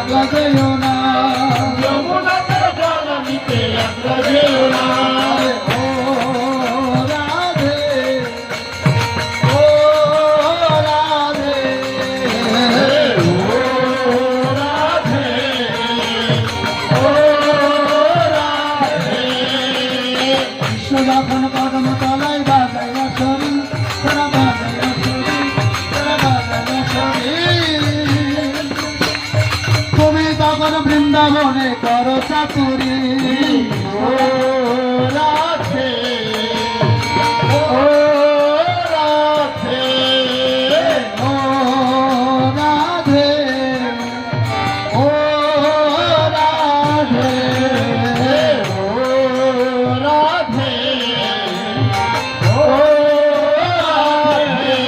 একলা যেও না, যমুনাতে জল নিতে একলা যেও না। ও রাধে, ও রাধে, ও রাধে, ও রাধে। বিশ্ব যখন কদম তলায় বাজায় বাঁশরি, তোরা বাজায় বাঁশরি, তোরা বাজায় বাঁশরি। তুমি তখন বৃন্দাবনে করো চাতুরি, ও রাধে, ও রাধে, ও রাধে, ও রাধে, ও রাধে, ও রাধে।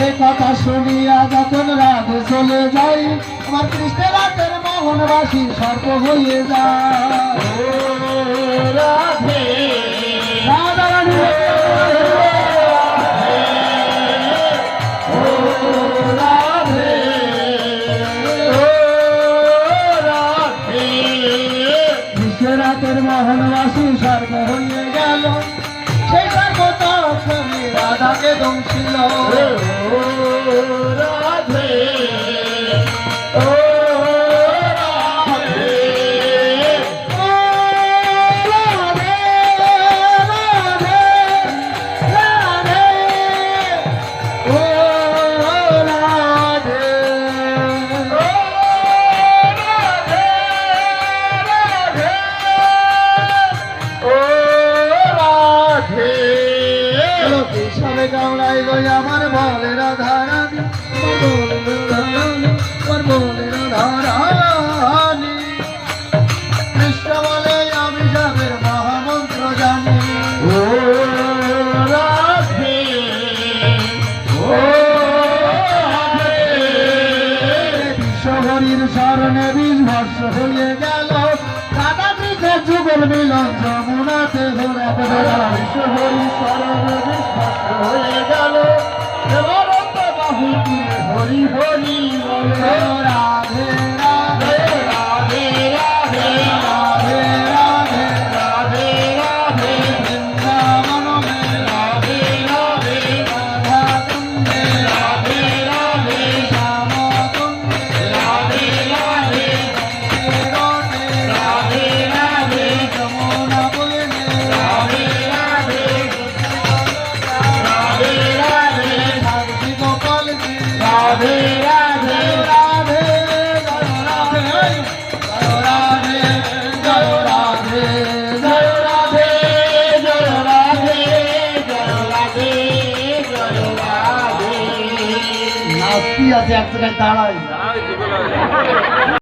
এ কথা শুনিয়া যখন রাধে চলে যাই, আমার কৃষ্ণের রাতের মোহনবাসী সর্প হয়ে যায়। ও রাধে, রাধা রানী ও রাধে, ও রাধে। কৃষ্ণের রাতের মোহনবাসী সর্প হয়ে গেল, সেই সর্প তখনই রাধাকে দংশিল। ও রাধে, ও রাধে, ও রাধে, রাধে, রাধে, ও রাধে, ও রাধে, রাধে, ও রাধে। লোকে সবে গাওড়াই লই আমার বলে রাধা রানী, আমার বলে রাধা রানী। কৃষ্ণ বলে আমি যাবের মহামন্ত্র জানি, ও রাধে, ও রাধে। বিশ্বহরির স্মরণে 20 বর্ষ হয়ে গেল, রাধা কৃষ্ণের যুগল মিলন যমুনাতে ঘোরা বিশ্বহরি স্মরণে 20 বর্ষ হয়ে গেল, এবার তো বাহু তুলে হরি হরি বলে। রাধে রাধে, রাধে রাধে, রাধে রাধে, রাধে রাধে, বৃন্দাবন মে রাধে রাধে, রাধা কুঞ্জে, রাধে রাধে, শ্যাম কুঞ্জে, রাধে রাধে, রটে রাধে রাধে, যমুনা বলনে, রাধে রাধে, রাধে রাধে, সারসি গোপাল জি, রাধে রাধে, রাধে রাধে, জয় রাধে, জয় রাধে, জয় রাধে, জয় রাধে, জয় রাধে, জয় রাধে। নাস্তি আছে এক জায়গায় দাঁড়াই।